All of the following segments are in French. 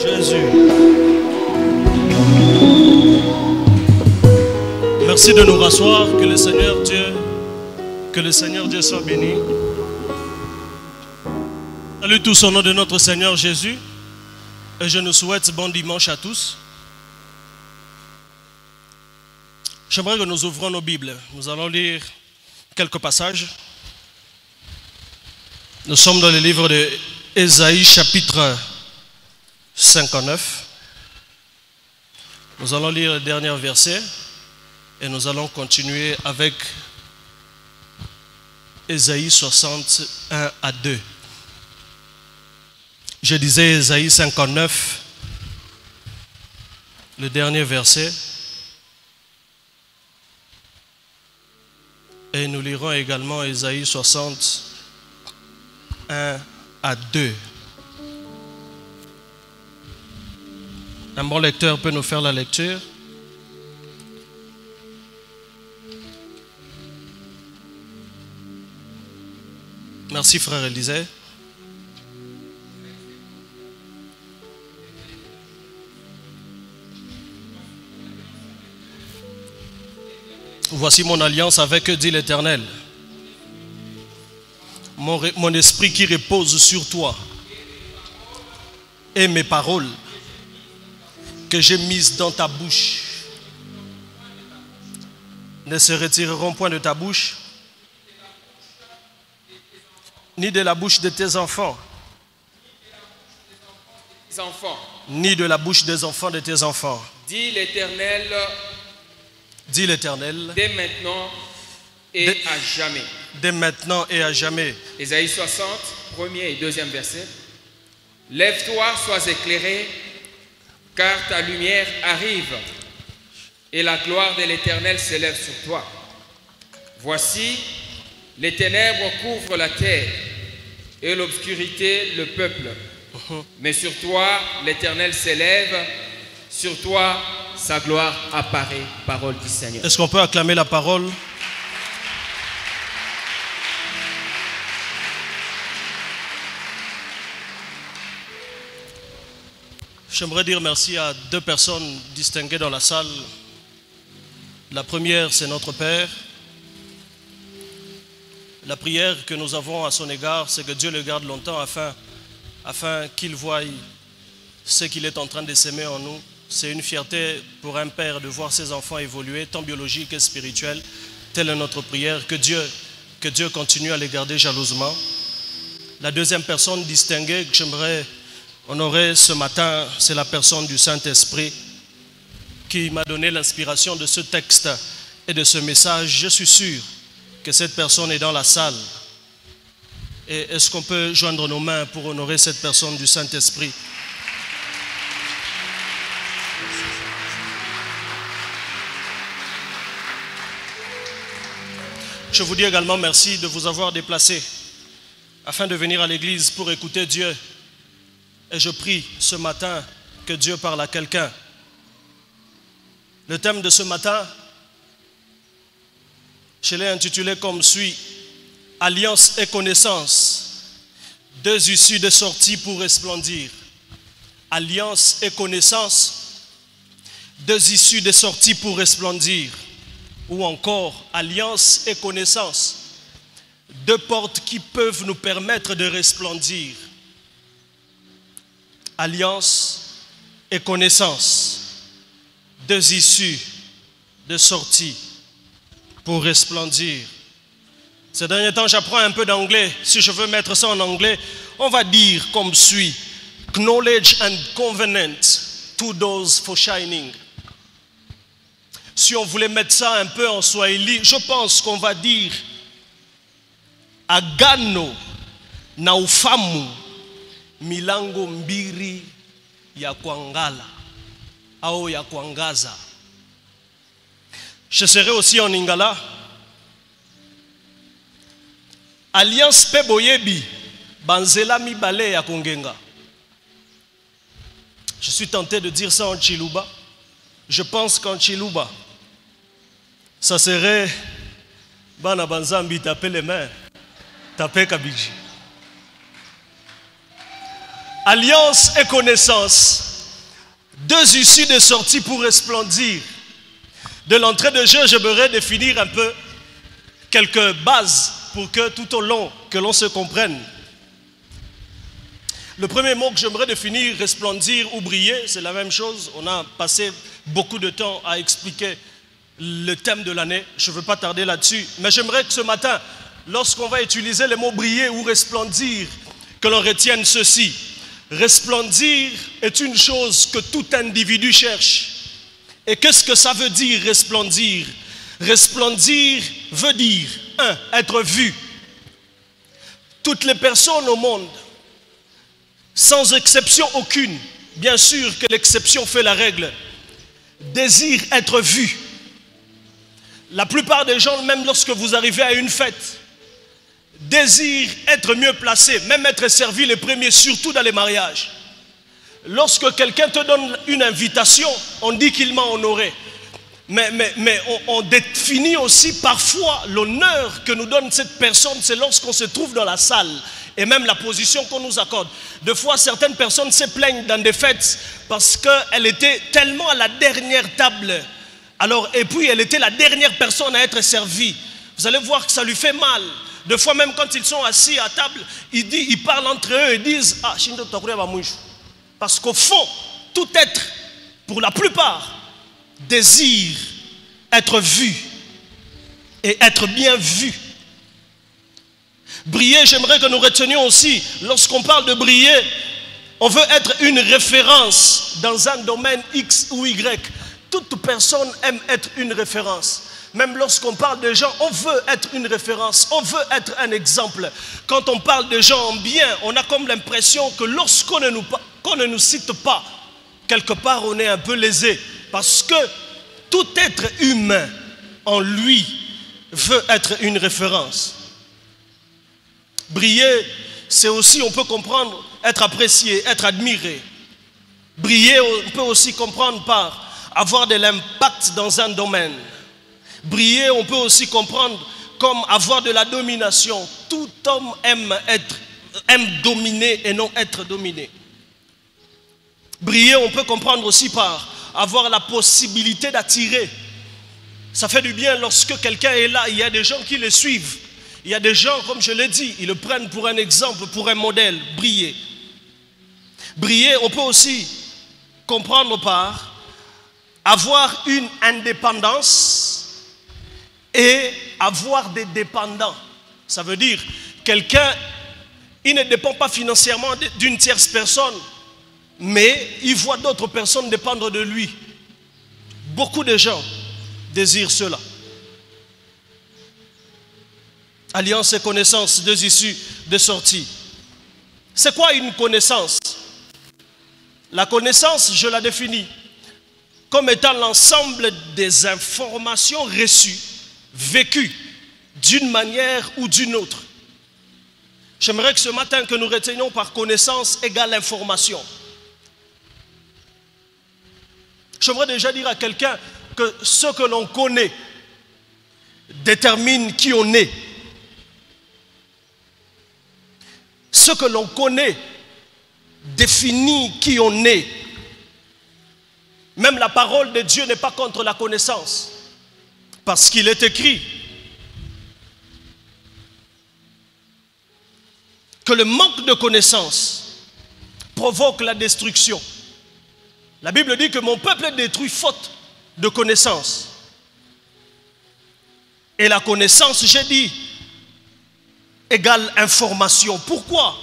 Jésus. Merci de nous rasseoir. Que le Seigneur Dieu soit béni. Salut tous au nom de notre Seigneur Jésus. Et je nous souhaite bon dimanche à tous. J'aimerais que nous ouvrons nos Bibles. Nous allons lire quelques passages. Nous sommes dans le livre de Ésaïe chapitre 59. Nous allons lire le dernier verset et nous allons continuer avec Ésaïe 61 à 2. Je disais Ésaïe 59, le dernier verset. Et nous lirons également Ésaïe 61 à 2. Un bon lecteur peut nous faire la lecture. Merci frère Élisée. Voici mon alliance avec eux, dit l'Éternel. Mon esprit qui repose sur toi et mes paroles que j'ai mises dans ta bouche ne se retireront point de ta bouche, ni de la bouche de tes enfants, ni de la bouche des enfants de tes enfants. Dit l'Éternel. Dit l'Éternel. Dès maintenant et à jamais. Dès maintenant et à jamais. Ésaïe 60, premier et deuxième verset. Lève-toi, sois éclairé, car ta lumière arrive, et la gloire de l'Éternel s'élève sur toi. Voici, les ténèbres couvrent la terre, et l'obscurité le peuple. Mais sur toi, l'Éternel s'élève, sur toi, sa gloire apparaît. Parole du Seigneur. Est-ce qu'on peut acclamer la parole? J'aimerais dire merci à deux personnes distinguées dans la salle. La première, c'est notre Père. La prière que nous avons à son égard, c'est que Dieu le garde longtemps afin qu'il voie ce qu'il est en train de s'aimer en nous. C'est une fierté pour un père de voir ses enfants évoluer, tant biologique que spirituel. Telle est notre prière. Que Dieu continue à les garder jalousement. La deuxième personne distinguée que j'aimerais honorer ce matin, c'est la personne du Saint-Esprit qui m'a donné l'inspiration de ce texte et de ce message. Je suis sûr que cette personne est dans la salle. Et est-ce qu'on peut joindre nos mains pour honorer cette personne du Saint-Esprit? Je vous dis également merci de vous avoir déplacé afin de venir à l'église pour écouter Dieu. Et je prie ce matin que Dieu parle à quelqu'un. Le thème de ce matin, je l'ai intitulé comme suit: Alliance et connaissance, deux issues de sortie pour resplendir. Alliance et connaissance, deux issues de sortie pour resplendir. Ou encore, alliance et connaissance, deux portes qui peuvent nous permettre de resplendir. Alliance et connaissance, deux issues de sortie pour resplendir. Ces derniers temps, j'apprends un peu d'anglais. Si je veux mettre ça en anglais, on va dire comme suit: Knowledge and covenant, two doors for shining. Si on voulait mettre ça un peu en swahili, je pense qu'on va dire agano na ufamu milango mbiri ya kuangala au ya kuangaza. Je serai aussi en lingala. Alliance pe boyebi banzela mibale ya kongenga. Je suis tenté de dire ça en Chiluba. Je pense qu'en Chiluba, ça serait Bana Banzambi taper les mains, taper Kabiji. Alliance et connaissance, Deux issues de sortie pour resplendir. De l'entrée de jeu, j'aimerais définir un peu quelques bases pour que tout au long, que l'on se comprenne. Le premier mot que j'aimerais définir, resplendir ou briller, c'est la même chose. On a passé beaucoup de temps à expliquer le thème de l'année. Je ne veux pas tarder là-dessus. Mais j'aimerais que ce matin, lorsqu'on va utiliser les mots briller ou resplendir, que l'on retienne ceci. Resplendir est une chose que tout individu cherche. Et qu'est-ce que ça veut dire, resplendir? Resplendir veut dire, 1. Être vu. Toutes les personnes au monde, sans exception aucune, bien sûr que l'exception fait la règle, désirent être vus. La plupart des gens, même lorsque vous arrivez à une fête, désirent être mieux placés, même être servis les premiers, surtout dans les mariages. Lorsque quelqu'un te donne une invitation, on dit qu'il m'a honoré. Mais on définit aussi parfois l'honneur que nous donne cette personne, c'est lorsqu'on se trouve dans la salle et même la position qu'on nous accorde. Des fois, certaines personnes se plaignent dans des fêtes parce qu'elle était tellement à la dernière table. Alors, et puis, elle était la dernière personne à être servie. Vous allez voir que ça lui fait mal. Des fois, même quand ils sont assis à table, ils parlent entre eux et disent « Ah, Shindo Takure va mouche ». Parce qu'au fond, tout être, pour la plupart, désire être vu et être bien vu. Briller, j'aimerais que nous retenions aussi, lorsqu'on parle de briller, on veut être une référence dans un domaine X ou Y. Toute personne aime être une référence. Même lorsqu'on parle de gens, on veut être une référence, on veut être un exemple. Quand on parle de gens bien, on a comme l'impression que lorsqu'on ne nous cite pas, quelque part on est un peu lésé. Parce que tout être humain en lui veut être une référence. Briller, c'est aussi, on peut comprendre, être apprécié, être admiré. Briller, on peut aussi comprendre par avoir de l'impact dans un domaine. Briller, on peut aussi comprendre comme avoir de la domination. Tout homme aime dominer et non être dominé. Briller, on peut comprendre aussi par avoir la possibilité d'attirer. Ça fait du bien lorsque quelqu'un est là, il y a des gens qui le suivent. Il y a des gens, comme je l'ai dit, ils le prennent pour un exemple, pour un modèle. Briller. Briller, on peut aussi comprendre par avoir une indépendance et avoir des dépendants. Ça veut dire, quelqu'un, il ne dépend pas financièrement d'une tierce personne, mais il voit d'autres personnes dépendre de lui. Beaucoup de gens désirent cela. Alliance et connaissance, deux issues de sortie. C'est quoi une connaissance? La connaissance, je la définis comme étant l'ensemble des informations reçues, vécues d'une manière ou d'une autre. J'aimerais que ce matin que nous retenions par connaissance égale information. J'aimerais déjà dire à quelqu'un que ce que l'on connaît détermine qui on est. Ce que l'on connaît définit qui on est. Même la parole de Dieu n'est pas contre la connaissance. Parce qu'il est écrit que le manque de connaissance provoque la destruction. La Bible dit que mon peuple est détruit faute de connaissance. Et la connaissance, j'ai dit, égale information. Pourquoi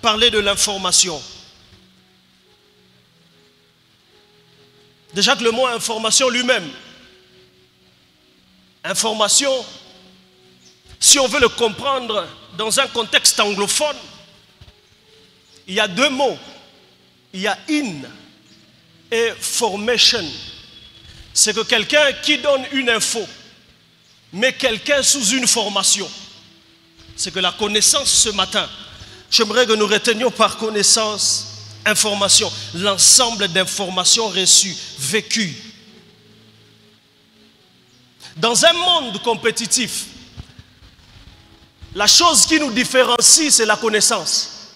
parler de l'information? Déjà que le mot information lui-même, information, si on veut le comprendre dans un contexte anglophone, il y a deux mots. Il y a in et formation. C'est que quelqu'un qui donne une info, mais quelqu'un sous une formation. C'est que la connaissance ce matin, j'aimerais que nous retenions par connaissance, information, l'ensemble d'informations reçues, vécues. Dans un monde compétitif, la chose qui nous différencie, c'est la connaissance.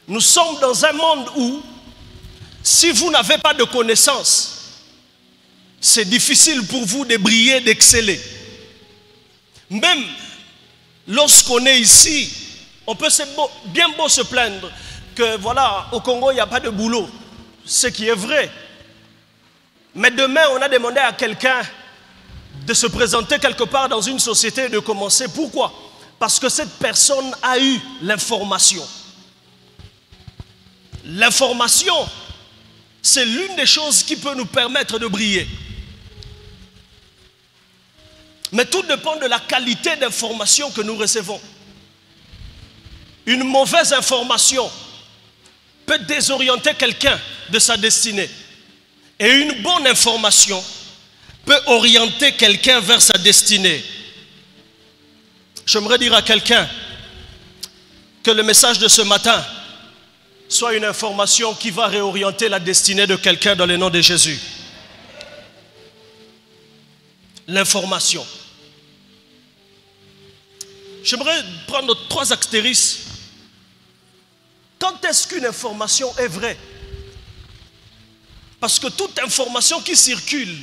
Nous sommes dans un monde où Si vous n'avez pas de connaissances, c'est difficile pour vous de briller, d'exceller. Même lorsqu'on est ici, on peut bien beau se plaindre que voilà, au Congo, il n'y a pas de boulot. Ce qui est vrai. Mais demain, on a demandé à quelqu'un de se présenter quelque part dans une société et de commencer. Pourquoi? Parce que cette personne a eu l'information. L'information, c'est l'une des choses qui peut nous permettre de briller. Mais tout dépend de la qualité d'information que nous recevons. Une mauvaise information peut désorienter quelqu'un de sa destinée. Et une bonne information peut orienter quelqu'un vers sa destinée. J'aimerais dire à quelqu'un que le message de ce matin soit une information qui va réorienter la destinée de quelqu'un dans le nom de Jésus. L'information. J'aimerais prendre 3 astérisques. Quand est-ce qu'une information est vraie? Parce que toute information qui circule,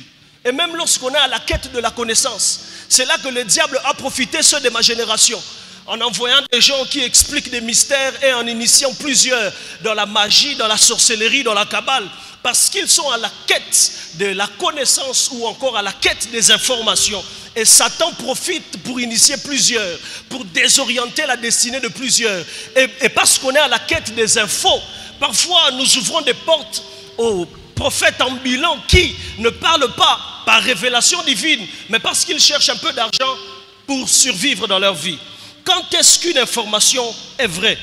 et même lorsqu'on est à la quête de la connaissance, c'est là que le diable a profité, ceux de ma génération, en envoyant des gens qui expliquent des mystères et en initiant plusieurs dans la magie, dans la sorcellerie, dans la cabale, parce qu'ils sont à la quête de la connaissance ou encore à la quête des informations. Et Satan profite pour initier plusieurs, pour désorienter la destinée de plusieurs. Et parce qu'on est à la quête des infos, parfois nous ouvrons des portes aux prophètes ambulants qui ne parlent pas par révélation divine, mais parce qu'ils cherchent un peu d'argent pour survivre dans leur vie. Quand est-ce qu'une information est vraie?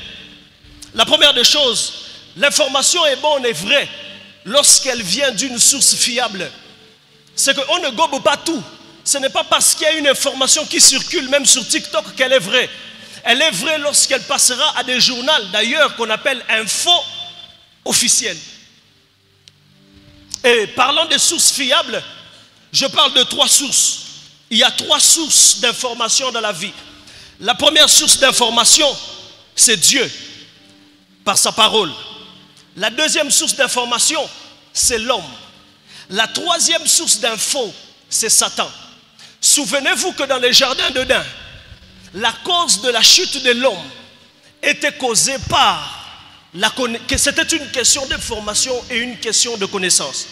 La première des choses, l'information est bonne et vraie lorsqu'elle vient d'une source fiable. C'est qu'on ne gobe pas tout. Ce n'est pas parce qu'il y a une information qui circule même sur TikTok qu'elle est vraie. Elle est vraie lorsqu'elle passera à des journaux d'ailleurs qu'on appelle info officielles. Et parlant des sources fiables, je parle de 3 sources. Il y a 3 sources d'information dans la vie. La première source d'information, c'est Dieu, par sa parole. La deuxième source d'information, c'est l'homme. La troisième source d'info, c'est Satan. Souvenez-vous que dans les jardins d'Éden, la cause de la chute de l'homme était causée par que c'était une question d'information et une question de connaissance.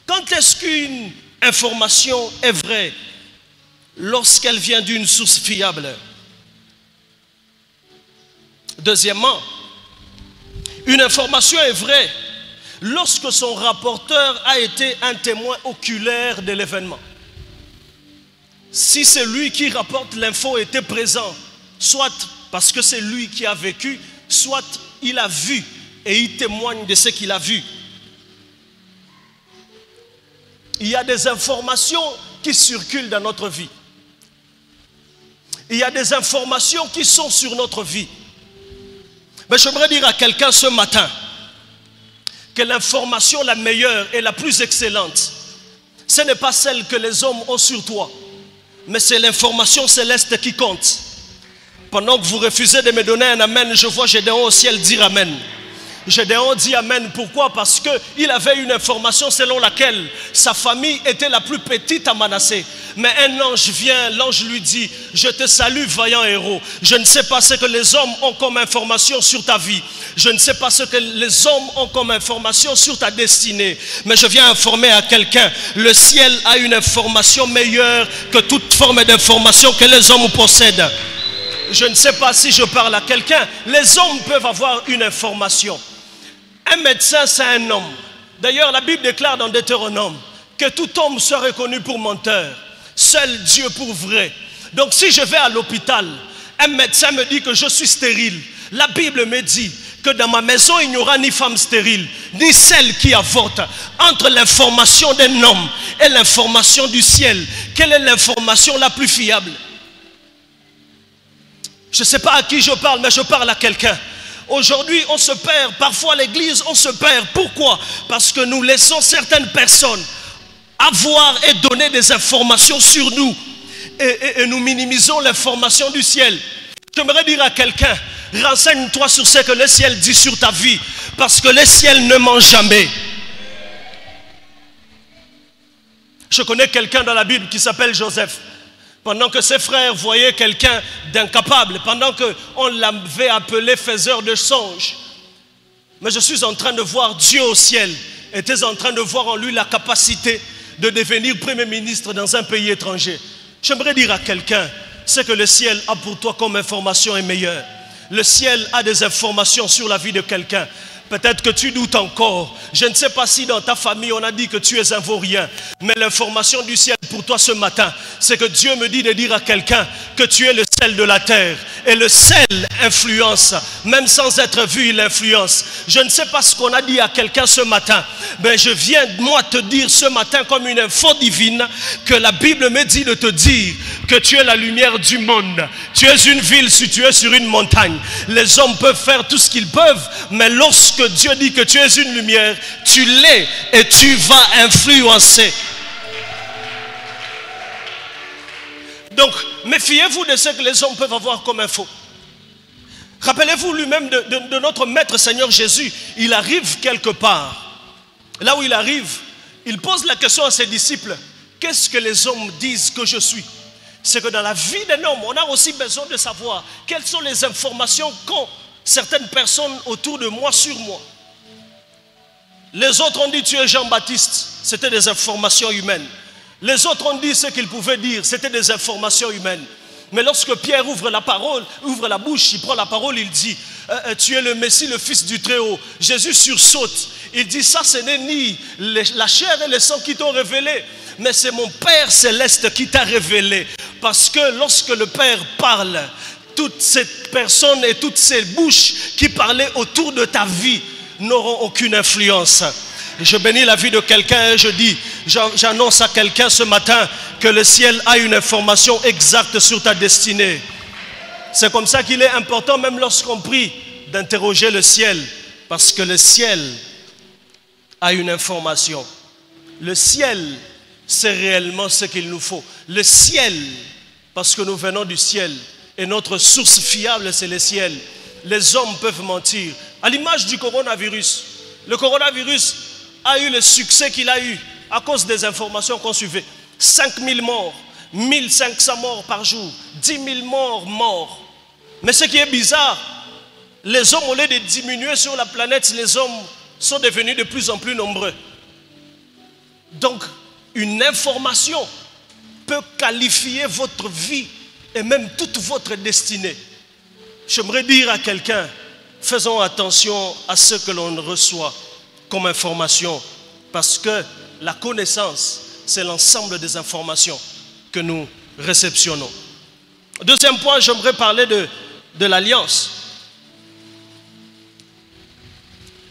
Quand est-ce qu'une information est vraie? Lorsqu'elle vient d'une source fiable. Deuxièmement, une information est vraie lorsque son rapporteur a été un témoin oculaire de l'événement. Si c'est lui qui rapporte l'info était présent, soit parce que c'est lui qui a vécu, soit il a vu et il témoigne de ce qu'il a vu. Il y a des informations qui circulent dans notre vie. Il y a des informations qui sont sur notre vie. Mais j'aimerais dire à quelqu'un ce matin que l'information la meilleure et la plus excellente, ce n'est pas celle que les hommes ont sur toi, mais c'est l'information céleste qui compte. Pendant que vous refusez de me donner un amen, je vois Gédéon au ciel dire amen. Gédéon dit amen. Pourquoi? Parce qu'il avait une information selon laquelle sa famille était la plus petite à Manassé. Mais un ange vient, l'ange lui dit: je te salue vaillant héros. Je ne sais pas ce que les hommes ont comme information sur ta vie. Je ne sais pas ce que les hommes ont comme information sur ta destinée. Mais je viens informer à quelqu'un, le ciel a une information meilleure que toute forme d'information que les hommes possèdent. Je ne sais pas si je parle à quelqu'un. Les hommes peuvent avoir une information. Un médecin, c'est un homme. D'ailleurs, la Bible déclare dans Deutéronome que tout homme soit reconnu pour menteur, seul Dieu pour vrai. Donc si je vais à l'hôpital, un médecin me dit que je suis stérile. La Bible me dit que dans ma maison, il n'y aura ni femme stérile, ni celle qui avorte. Entre l'information d'un homme et l'information du ciel, quelle est l'information la plus fiable? Je ne sais pas à qui je parle, mais je parle à quelqu'un. Aujourd'hui, on se perd. Parfois, l'église, on se perd. Pourquoi? Parce que nous laissons certaines personnes avoir et donner des informations sur nous. Et nous minimisons l'information du ciel. J'aimerais dire à quelqu'un, renseigne-toi sur ce que le ciel dit sur ta vie. Parce que le ciel ne ment jamais. Je connais quelqu'un dans la Bible qui s'appelle Joseph. Pendant que ses frères voyaient quelqu'un d'incapable, pendant qu'on l'avait appelé faiseur de songes, mais je suis en train de voir Dieu au ciel, était en train de voir en lui la capacité de devenir premier ministre dans un pays étranger. J'aimerais dire à quelqu'un, ce que le ciel a pour toi comme information est meilleur. Le ciel a des informations sur la vie de quelqu'un. Peut-être que tu doutes encore. Je ne sais pas si dans ta famille on a dit que tu es un vaurien. Mais l'information du ciel pour toi ce matin, c'est que Dieu me dit de dire à quelqu'un que tu es le sel de la terre. Et le sel influence. Même sans être vu, il influence. Je ne sais pas ce qu'on a dit à quelqu'un ce matin. Mais je viens moi te dire ce matin comme une info divine que la Bible me dit de te dire que tu es la lumière du monde. Tu es une ville située sur une montagne. Les hommes peuvent faire tout ce qu'ils peuvent, mais lorsque Dieu dit que tu es une lumière, tu l'es et tu vas influencer. Donc, méfiez-vous de ce que les hommes peuvent avoir comme info. Rappelez-vous lui-même de notre Maître Seigneur Jésus. Il arrive quelque part. Là où il arrive, il pose la question à ses disciples. Qu'est-ce que les hommes disent que je suis? C'est que dans la vie d'un homme, on a aussi besoin de savoir quelles sont les informations qu'ont certaines personnes autour de moi sur moi. Les autres ont dit tu es Jean-Baptiste, c'était des informations humaines. Les autres ont dit ce qu'ils pouvaient dire, c'était des informations humaines. Mais lorsque Pierre ouvre la bouche, il prend la parole, il dit tu es le Messie, le Fils du Très-Haut. Jésus sursaute, il dit ça ce n'est ni la chair et le sang qui t'ont révélé, mais c'est mon Père Céleste qui t'a révélé. Parce que lorsque le Père parle, toutes ces personnes et toutes ces bouches qui parlaient autour de ta vie n'auront aucune influence. Je bénis la vie de quelqu'un et je dis, j'annonce à quelqu'un ce matin que le ciel a une information exacte sur ta destinée. C'est comme ça qu'il est important, même lorsqu'on prie, d'interroger le ciel. Parce que le ciel a une information. Le ciel, c'est réellement ce qu'il nous faut. Le ciel, parce que nous venons du ciel. Et notre source fiable, c'est le ciel. Les hommes peuvent mentir. À l'image du coronavirus. Le coronavirus a eu le succès qu'il a eu à cause des informations qu'on suivait. 5000 morts, 1500 morts par jour, 10 000 morts. Mais ce qui est bizarre, les hommes, au lieu de diminuer sur la planète, les hommes sont devenus de plus en plus nombreux. Donc, une information peut qualifier votre vie et même toute votre destinée. J'aimerais dire à quelqu'un, faisons attention à ce que l'on reçoit comme information, parce que la connaissance, c'est l'ensemble des informations que nous réceptionnons. Deuxième point, j'aimerais parler de l'alliance.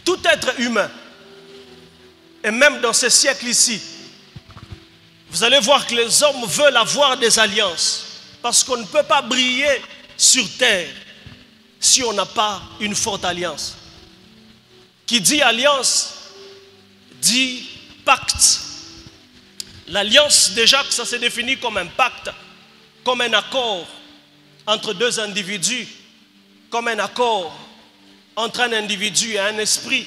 Tout être humain, et même dans ce siècle ici, vous allez voir que les hommes veulent avoir des alliances, parce qu'on ne peut pas briller sur terre si on n'a pas une forte alliance. Qui dit alliance, dit pacte. L'alliance, déjà que ça se définit comme un pacte, comme un accord entre deux individus, comme un accord entre un individu et un esprit,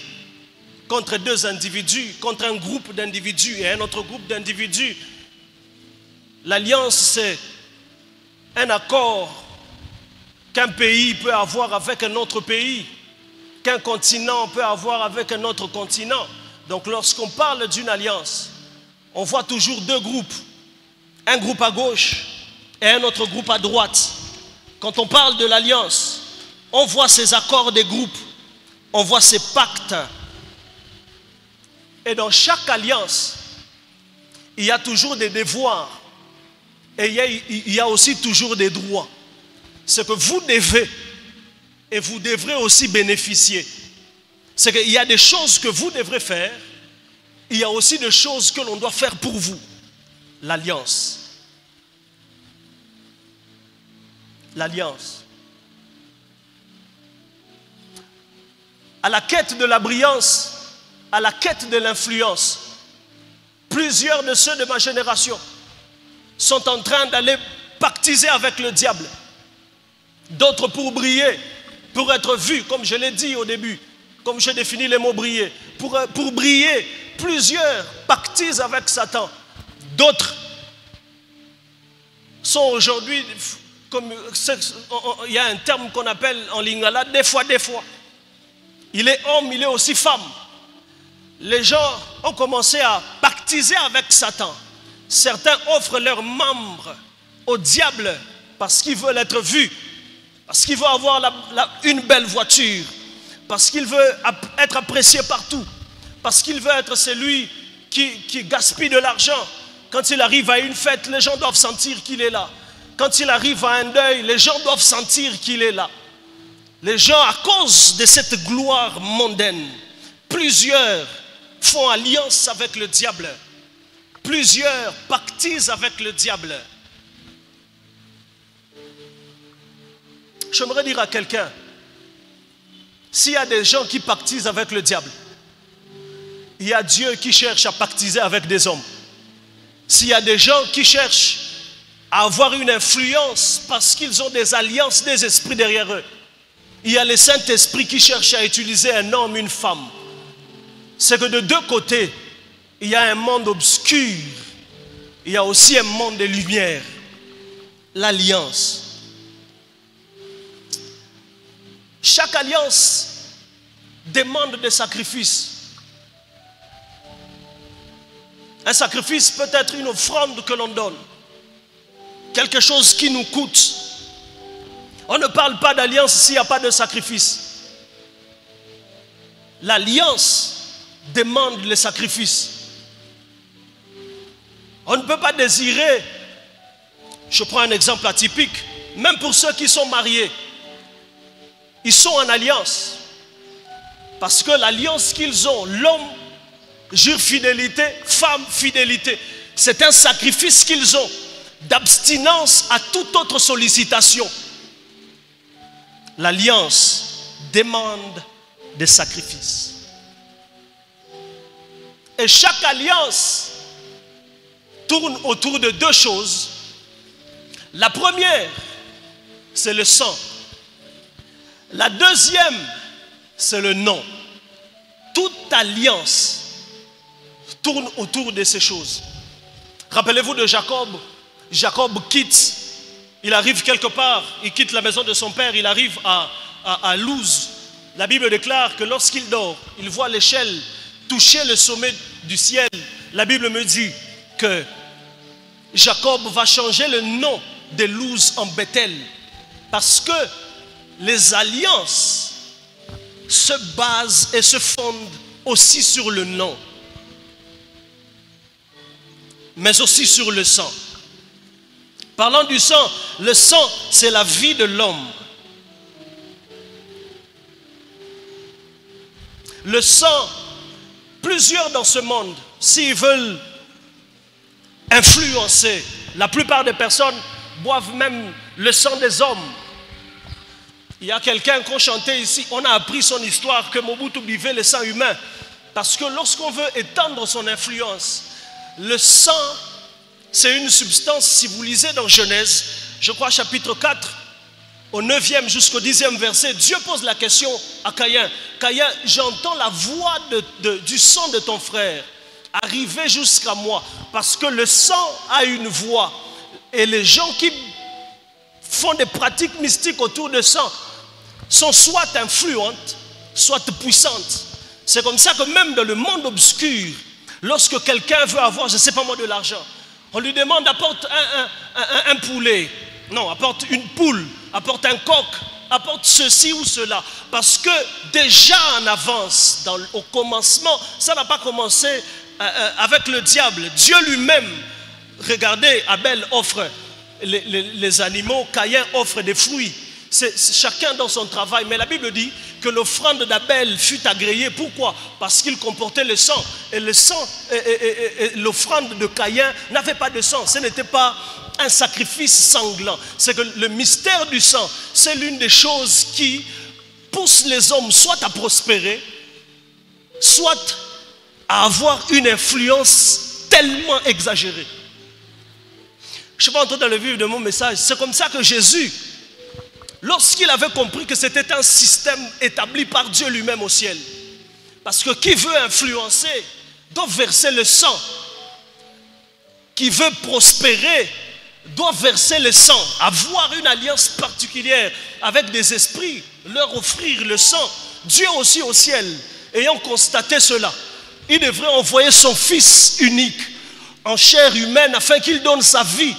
contre deux individus, contre un groupe d'individus et un autre groupe d'individus. L'alliance, c'est un accord qu'un pays peut avoir avec un autre pays, qu'un continent peut avoir avec un autre continent. Donc lorsqu'on parle d'une alliance, on voit toujours deux groupes. Un groupe à gauche et un autre groupe à droite. Quand on parle de l'alliance, on voit ces accords des groupes, on voit ces pactes. Et dans chaque alliance, il y a toujours des devoirs et il y a aussi toujours des droits. Ce que vous devez et vous devrez aussi bénéficier. C'est qu'il y a des choses que vous devrez faire, il y a aussi des choses que l'on doit faire pour vous. L'alliance. L'alliance. À la quête de la brillance, à la quête de l'influence, plusieurs de ceux de ma génération sont en train d'aller pactiser avec le diable. D'autres pour briller, pour être vus, comme je l'ai dit au début, comme j'ai défini les mots briller. Pour briller, plusieurs pactisent avec Satan. D'autres sont aujourd'hui, comme il y a un terme qu'on appelle en lingala, des fois. Il est homme, il est aussi femme. Les gens ont commencé à pactiser avec Satan. Certains offrent leurs membres au diable parce qu'ils veulent être vus, parce qu'ils veulent avoir une belle voiture, parce qu'ils veulent être appréciés partout, parce qu'ils veulent être celui qui gaspille de l'argent. Quand il arrive à une fête, les gens doivent sentir qu'il est là. Quand il arrive à un deuil, les gens doivent sentir qu'il est là. Les gens, à cause de cette gloire mondaine, plusieurs font alliance avec le diable. Plusieurs pactisent avec le diable. J'aimerais dire à quelqu'un, s'il y a des gens qui pactisent avec le diable, il y a Dieu qui cherche à pactiser avec des hommes. S'il y a des gens qui cherchent à avoir une influence parce qu'ils ont des alliances des esprits derrière eux, il y a le Saint-Esprit qui cherche à utiliser un homme, une femme. C'est que de deux côtés, il y a un monde obscur, il y a aussi un monde de lumière. L'alliance. Chaque alliance demande des sacrifices. Un sacrifice peut être une offrande que l'on donne. Quelque chose qui nous coûte. On ne parle pas d'alliance s'il n'y a pas de sacrifice. L'alliance demande les sacrifices. On ne peut pas désirer, je prends un exemple atypique, même pour ceux qui sont mariés, ils sont en alliance. Parce que l'alliance qu'ils ont, l'homme jure fidélité, femme fidélité. C'est un sacrifice qu'ils ont d'abstinence à toute autre sollicitation. L'alliance demande des sacrifices. Et chaque alliance tourne autour de deux choses. La première, c'est le sang. La deuxième, c'est le nom. Toute alliance tourne autour de ces choses. Rappelez-vous de Jacob. Jacob quitte, il arrive quelque part, il quitte la maison de son père, il arrive à Luz. La Bible déclare que lorsqu'il dort, il voit l'échelle toucher le sommet du ciel. La Bible me dit que Jacob va changer le nom de Luz en Bethel. Parce que les alliances se basent et se fondent aussi sur le nom, mais aussi sur le sang. Parlant du sang, le sang, c'est la vie de l'homme. Le sang, plusieurs dans ce monde, s'ils veulent influencer, la plupart des personnes boivent même le sang des hommes. Il y a quelqu'un qu'on chantait ici, on a appris son histoire que Mobutu buvait le sang humain. Parce que lorsqu'on veut étendre son influence, le sang, c'est une substance, si vous lisez dans Genèse, je crois chapitre 4, au 9e jusqu'au 10e verset, Dieu pose la question à Caïn. Caïn, j'entends la voix du sang de ton frère arriver jusqu'à moi. Parce que le sang a une voix. Et les gens qui font des pratiques mystiques autour de sang sont soit influentes, soit puissantes. C'est comme ça que même dans le monde obscur, lorsque quelqu'un veut avoir, je ne sais pas moi, de l'argent, on lui demande apporte un poulet, non, apporte une poule, apporte un coq, apporte ceci ou cela. Parce que déjà en avance, au commencement, ça n'a pas commencé avec le diable. Dieu lui-même, regardez, Abel offre les animaux, Caïn offre des fruits. C'est chacun dans son travail. Mais la Bible dit que l'offrande d'Abel fut agréée. Pourquoi? Parce qu'il comportait le sang. Et le sang, l'offrande de Caïn n'avait pas de sang. Ce n'était pas un sacrifice sanglant. C'est que le mystère du sang, c'est l'une des choses qui pousse les hommes soit à prospérer, soit à avoir une influence tellement exagérée. Je ne suis pas en train de le vivre de mon message. C'est comme ça que Jésus, lorsqu'il avait compris que c'était un système établi par Dieu lui-même au ciel, parce que qui veut influencer doit verser le sang. qui veut prospérer doit verser le sang, avoir une alliance particulière avec des esprits, leur offrir le sang. Dieu aussi au ciel, ayant constaté cela, il devrait envoyer son Fils unique en chair humaine afin qu'il donne sa vie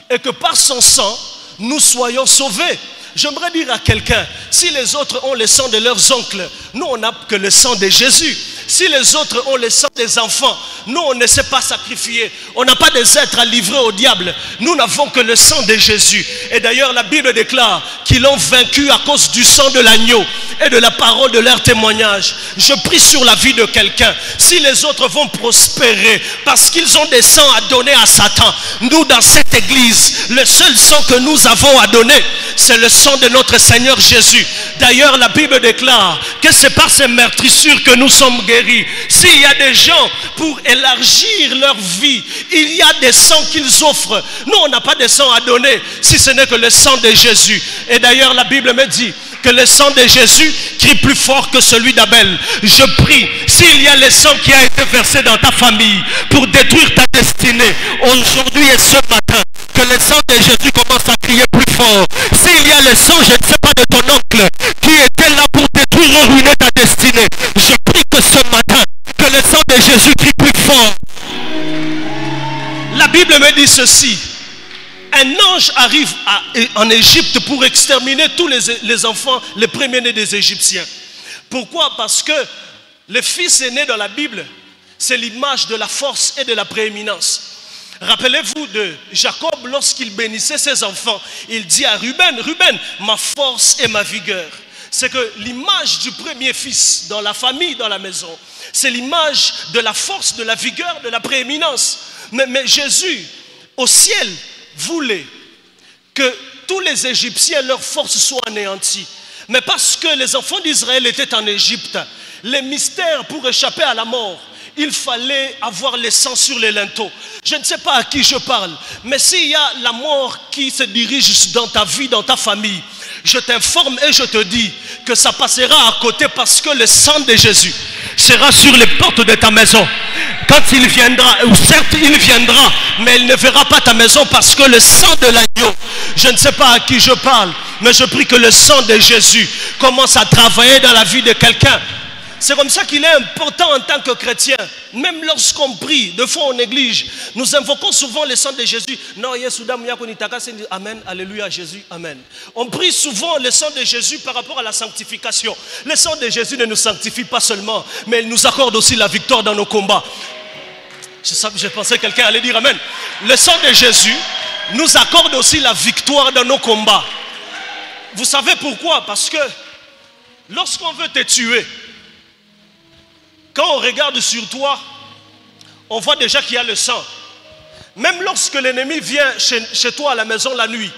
et que par son sang, nous soyons sauvés. J'aimerais dire à quelqu'un, si les autres ont le sang de leurs oncles, nous on n'a que le sang de Jésus. Si les autres ont le sang des enfants, nous on ne sait pas sacrifier. On n'a pas des êtres à livrer au diable. Nous n'avons que le sang de Jésus. Et d'ailleurs la Bible déclare qu'ils l'ont vaincu à cause du sang de l'agneau et de la parole de leur témoignage. Je prie sur la vie de quelqu'un. Si les autres vont prospérer parce qu'ils ont des sangs à donner à Satan, nous dans cette église, le seul sang que nous avons à donner, c'est le sang de notre Seigneur Jésus. D'ailleurs la Bible déclare que c'est par ces meurtrissures que nous sommes guéris. S'il y a des gens pour élargir leur vie, il y a des sangs qu'ils offrent. Nous on n'a pas de sang à donner si ce n'est que le sang de Jésus. Et d'ailleurs la Bible me dit que le sang de Jésus crie plus fort que celui d'Abel. Je prie, s'il y a le sang qui a été versé dans ta famille pour détruire ta destinée, aujourd'hui et ce matin, que le sang de Jésus commence à crier plus fort. S'il y a le sang, je ne sais pas, de ton oncle qui était là pour détruire et ruiner ta destinée, je prie que ce matin, que le sang de Jésus crie plus fort. La Bible me dit ceci: un ange arrive en Égypte pour exterminer tous les enfants, les premiers-nés des Égyptiens. Pourquoi? Parce que le fils aîné dans la Bible, c'est l'image de la force et de la prééminence. Rappelez-vous de Jacob, lorsqu'il bénissait ses enfants, il dit à Ruben, Ruben, ma force et ma vigueur. C'est que l'image du premier fils dans la famille, dans la maison, c'est l'image de la force, de la vigueur, de la prééminence. Mais Jésus, au ciel, voulait que tous les Égyptiens, leur force soit anéantie. Mais parce que les enfants d'Israël étaient en Égypte, les mystères pour échapper à la mort, il fallait avoir le sang sur les linteaux. Je ne sais pas à qui je parle, mais s'il y a la mort qui se dirige dans ta vie, dans ta famille, je t'informe et je te dis que ça passera à côté parce que le sang de Jésus sera sur les portes de ta maison. Quand il viendra, ou certes il viendra, mais il ne verra pas ta maison parce que le sang de l'agneau, je ne sais pas à qui je parle, mais je prie que le sang de Jésus commence à travailler dans la vie de quelqu'un. C'est comme ça qu'il est important en tant que chrétien. Même lorsqu'on prie, de fois on néglige. Nous invoquons souvent le sang de Jésus. Non, Amen, Alléluia, Jésus, Amen. On prie souvent le sang de Jésus par rapport à la sanctification. Le sang de Jésus ne nous sanctifie pas seulement, mais il nous accorde aussi la victoire dans nos combats. Je pensais que quelqu'un allait dire Amen. Le sang de Jésus nous accorde aussi la victoire dans nos combats. Vous savez pourquoi? Parce que lorsqu'on veut te tuer, quand on regarde sur toi, on voit déjà qu'il y a le sang. Même lorsque l'ennemi vient chez toi à la maison la nuit,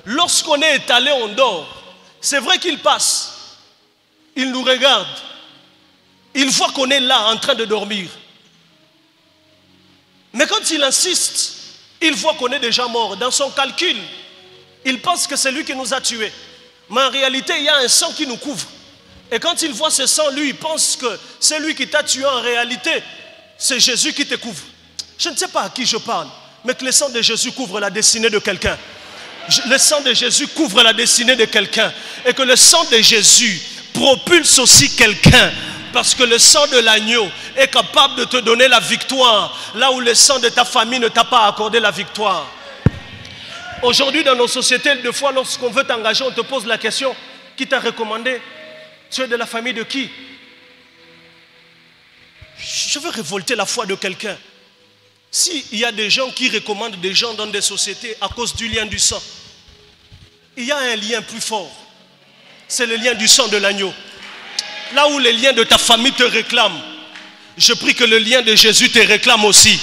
lorsqu'on est étalé, on dort. C'est vrai qu'il passe. Il nous regarde. Il voit qu'on est là en train de dormir. Mais quand il insiste, il voit qu'on est déjà mort. Dans son calcul, il pense que c'est lui qui nous a tués. Mais en réalité, il y a un sang qui nous couvre. Et quand il voit ce sang, lui, il pense que c'est lui qui t'a tué. En réalité, c'est Jésus qui te couvre. Je ne sais pas à qui je parle, mais que le sang de Jésus couvre la destinée de quelqu'un. Le sang de Jésus couvre la destinée de quelqu'un. Et que le sang de Jésus propulse aussi quelqu'un. Parce que le sang de l'agneau est capable de te donner la victoire. Là où le sang de ta famille ne t'a pas accordé la victoire. Aujourd'hui, dans nos sociétés, des fois, lorsqu'on veut t'engager, on te pose la question: qui t'a recommandé? Tu es de la famille de qui? Je veux révolter la foi de quelqu'un. S'il y a des gens qui recommandent des gens dans des sociétés à cause du lien du sang, il y a un lien plus fort. C'est le lien du sang de l'agneau. Là où les liens de ta famille te réclament, je prie que le lien de Jésus te réclame aussi.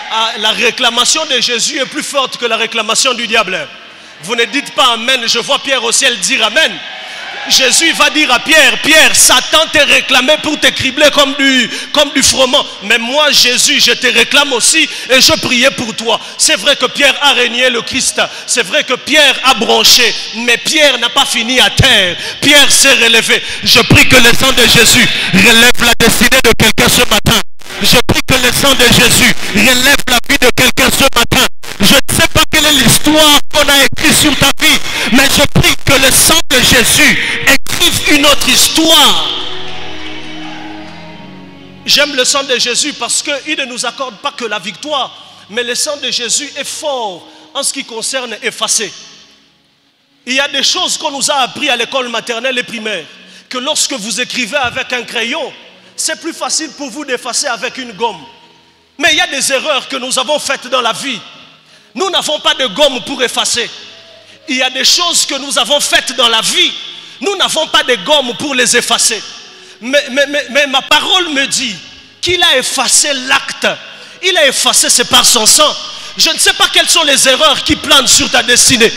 Ah, la réclamation de Jésus est plus forte que la réclamation du diable. Vous ne dites pas Amen. Je vois Pierre au ciel dire Amen. Jésus va dire à Pierre: Pierre, Satan t'a réclamé pour te cribler comme du froment. Mais moi, Jésus, je te réclame aussi et je priais pour toi. C'est vrai que Pierre a régné le Christ. C'est vrai que Pierre a bronché. Mais Pierre n'a pas fini à terre. Pierre s'est relevé. Je prie que le sang de Jésus relève la destinée de quelqu'un ce matin. Je prie que le sang de Jésus relève la vie de quelqu'un ce matin. Je ne sais pas quelle est l'histoire qu'on a écrite sur ta vie, mais je prie que le sang de Jésus écrive une autre histoire. J'aime le sang de Jésus parce qu'il ne nous accorde pas que la victoire, mais le sang de Jésus est fort en ce qui concerne effacer. Il y a des choses qu'on nous a appris à l'école maternelle et primaire, que lorsque vous écrivez avec un crayon, c'est plus facile pour vous d'effacer avec une gomme. Mais il y a des erreurs que nous avons faites dans la vie. Nous n'avons pas de gomme pour effacer. Il y a des choses que nous avons faites dans la vie. Nous n'avons pas de gomme pour les effacer. Mais ma parole me dit qu'il a effacé l'acte. Il a effacé, c'est par son sang. Je ne sais pas quelles sont les erreurs qui planent sur ta destinée.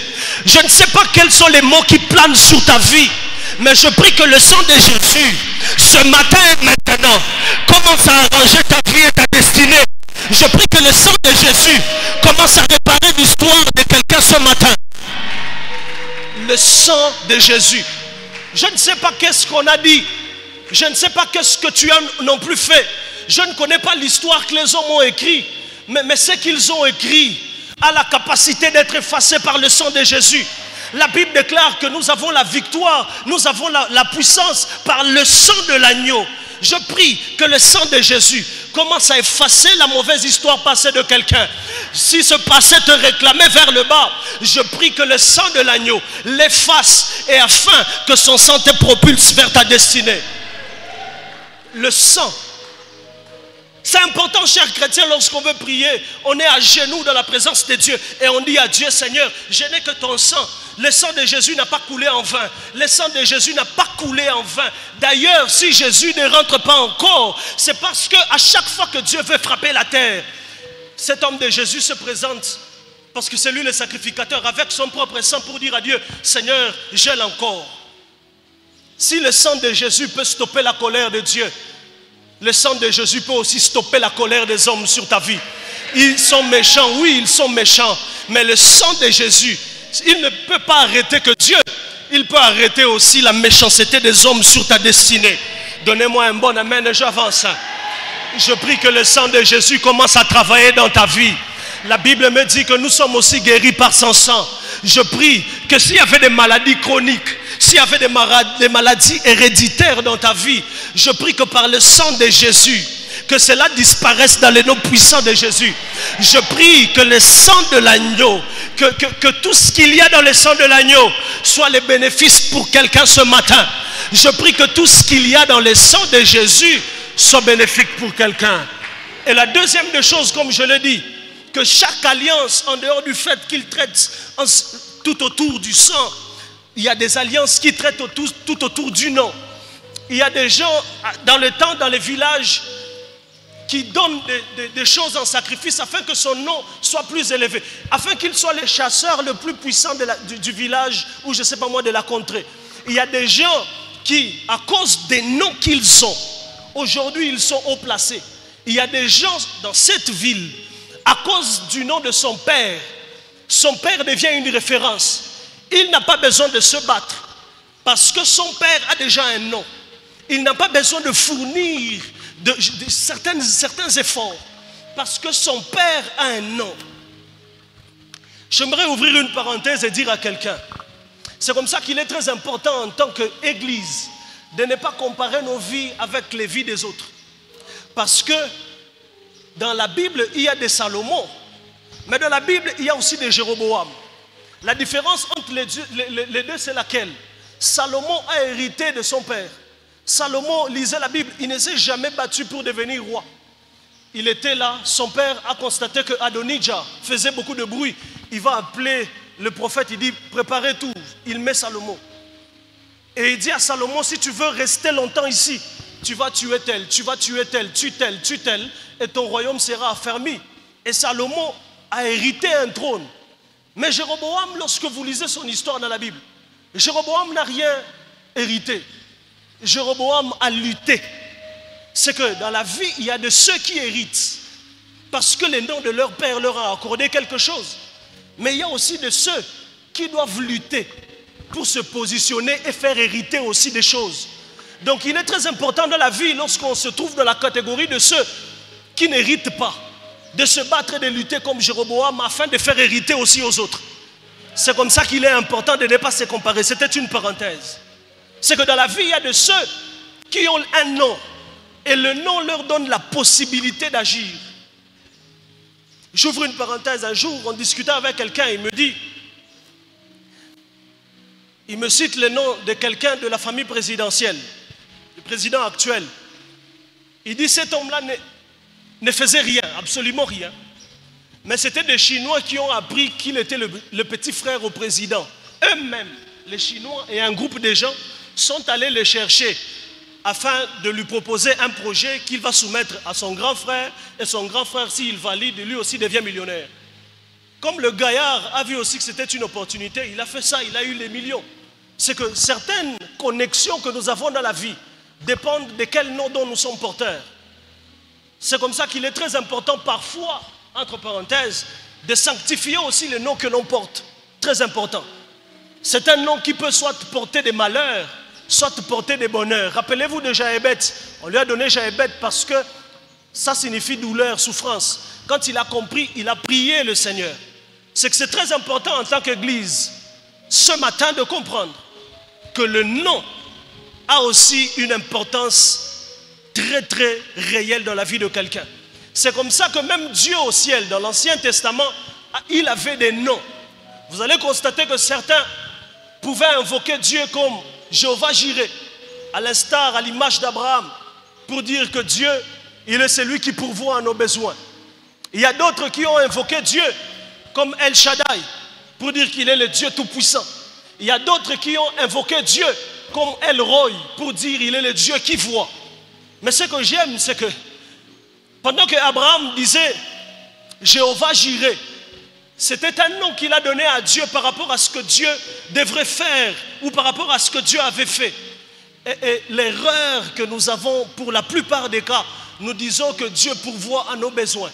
Je ne sais pas quels sont les mots qui planent sur ta vie. Mais je prie que le sang de Jésus, ce matin et maintenant, commence à arranger ta vie et ta destinée. Je prie que le sang de Jésus commence à réparer l'histoire de quelqu'un ce matin. Le sang de Jésus. Je ne sais pas qu'est-ce qu'on a dit. Je ne sais pas qu'est-ce que tu as non plus fait. Je ne connais pas l'histoire que les hommes ont écrit. Mais ce qu'ils ont écrit a la capacité d'être effacé par le sang de Jésus. La Bible déclare que nous avons la victoire, nous avons la puissance par le sang de l'agneau. Je prie que le sang de Jésus commence à effacer la mauvaise histoire passée de quelqu'un. Si ce passé te réclamait vers le bas, je prie que le sang de l'agneau l'efface et afin que son sang te propulse vers ta destinée. Le sang. C'est important, chers chrétiens, lorsqu'on veut prier, on est à genoux dans la présence de Dieu et on dit à Dieu, Seigneur, je n'ai que ton sang. Le sang de Jésus n'a pas coulé en vain. Le sang de Jésus n'a pas coulé en vain. D'ailleurs, si Jésus ne rentre pas encore, c'est parce qu'à chaque fois que Dieu veut frapper la terre, cet homme de Jésus se présente, parce que c'est lui le sacrificateur, avec son propre sang pour dire à Dieu, Seigneur, gèle encore. Si le sang de Jésus peut stopper la colère de Dieu, le sang de Jésus peut aussi stopper la colère des hommes sur ta vie. Ils sont méchants, oui, ils sont méchants. Mais le sang de Jésus, il ne peut pas arrêter que Dieu. Il peut arrêter aussi la méchanceté des hommes sur ta destinée. Donnez-moi un bon amen et j'avance. Je prie que le sang de Jésus commence à travailler dans ta vie. La Bible me dit que nous sommes aussi guéris par son sang. Je prie que s'il y avait des maladies chroniques, s'il y avait des maladies héréditaires dans ta vie, je prie que par le sang de Jésus, que cela disparaisse dans les noms puissants de Jésus. Je prie que le sang de l'agneau, que tout ce qu'il y a dans le sang de l'agneau soit les bénéfices pour quelqu'un ce matin. Je prie que tout ce qu'il y a dans le sang de Jésus soit bénéfique pour quelqu'un. Et la deuxième des choses, comme je l'ai dit, que chaque alliance, en dehors du fait qu'il traite tout autour du sang, il y a des alliances qui traitent tout autour du nom. Il y a des gens dans le temps, dans les villages, qui donnent des choses en sacrifice afin que son nom soit plus élevé, afin qu'il soit le chasseur le plus puissant du village ou je ne sais pas moi de la contrée. Il y a des gens qui, à cause des noms qu'ils ont, aujourd'hui ils sont haut placés. Il y a des gens dans cette ville, à cause du nom de son père devient une référence. Il n'a pas besoin de se battre parce que son père a déjà un nom. Il n'a pas besoin de fournir certains efforts parce que son père a un nom. J'aimerais ouvrir une parenthèse et dire à quelqu'un, c'est comme ça qu'il est très important en tant qu'église de ne pas comparer nos vies avec les vies des autres. Parce que dans la Bible, il y a des Salomon, mais dans la Bible, il y a aussi des Jéroboam. La différence entre les deux, c'est laquelle? Salomon a hérité de son père. Salomon lisait la Bible, il ne s'est jamais battu pour devenir roi. Il était là, son père a constaté que Adonijah faisait beaucoup de bruit. Il va appeler le prophète, il dit, préparez tout. Il met Salomon. Et il dit à Salomon, si tu veux rester longtemps ici, tu vas tuer tel, tu vas tuer tel, tue tel, et ton royaume sera affermi. Et Salomon a hérité un trône. Mais Jéroboam, lorsque vous lisez son histoire dans la Bible, Jéroboam n'a rien hérité. Jéroboam a lutté. C'est que dans la vie, il y a de ceux qui héritent parce que le nom de leur père leur a accordé quelque chose. Mais il y a aussi de ceux qui doivent lutter pour se positionner et faire hériter aussi des choses. Donc il est très important dans la vie, lorsqu'on se trouve dans la catégorie de ceux qui n'hérite pas, de se battre et de lutter comme Jéroboam afin de faire hériter aussi aux autres. C'est comme ça qu'il est important de ne pas se comparer. C'était une parenthèse. C'est que dans la vie, il y a de ceux qui ont un nom et le nom leur donne la possibilité d'agir. J'ouvre une parenthèse. Un jour, en discutant avec quelqu'un, il me cite le nom de quelqu'un de la famille présidentielle, le président actuel. Il dit cet homme-là ne faisait rien, absolument rien. Mais c'était des Chinois qui ont appris qu'il était le petit frère au président. Eux-mêmes, les Chinois et un groupe de gens sont allés le chercher afin de lui proposer un projet qu'il va soumettre à son grand frère. Et son grand frère, s'il valide, lui aussi devient millionnaire. Comme le gaillard a vu aussi que c'était une opportunité, il a fait ça, il a eu les millions. C'est que certaines connexions que nous avons dans la vie dépendent de quel nom dont nous sommes porteurs. C'est comme ça qu'il est très important parfois, entre parenthèses, de sanctifier aussi le nom que l'on porte. Très important. C'est un nom qui peut soit porter des malheurs, soit porter des bonheurs. Rappelez-vous de Jaébet. On lui a donné Jaébet parce que ça signifie douleur, souffrance. Quand il a compris, il a prié le Seigneur. C'est que c'est très important en tant qu'Église, ce matin, de comprendre que le nom a aussi une importance très très réelle dans la vie de quelqu'un. C'est comme ça que même Dieu au ciel, dans l'Ancien Testament, il avait des noms. Vous allez constater que certains pouvaient invoquer Dieu comme Jéhovah Jireh, à l'instar, à l'image d'Abraham, pour dire que Dieu, il est celui qui pourvoit à nos besoins. Il y a d'autres qui ont invoqué Dieu comme El Shaddai, pour dire qu'il est le Dieu tout-puissant. Il y a d'autres qui ont invoqué Dieu comme El Roi, pour dire qu'il est le Dieu qui voit. Mais ce que j'aime, c'est que pendant que Abraham disait Jéhovah Jireh, c'était un nom qu'il a donné à Dieu par rapport à ce que Dieu devrait faire ou par rapport à ce que Dieu avait fait. Et l'erreur que nous avons pour la plupart des cas, nous disons que Dieu pourvoit à nos besoins.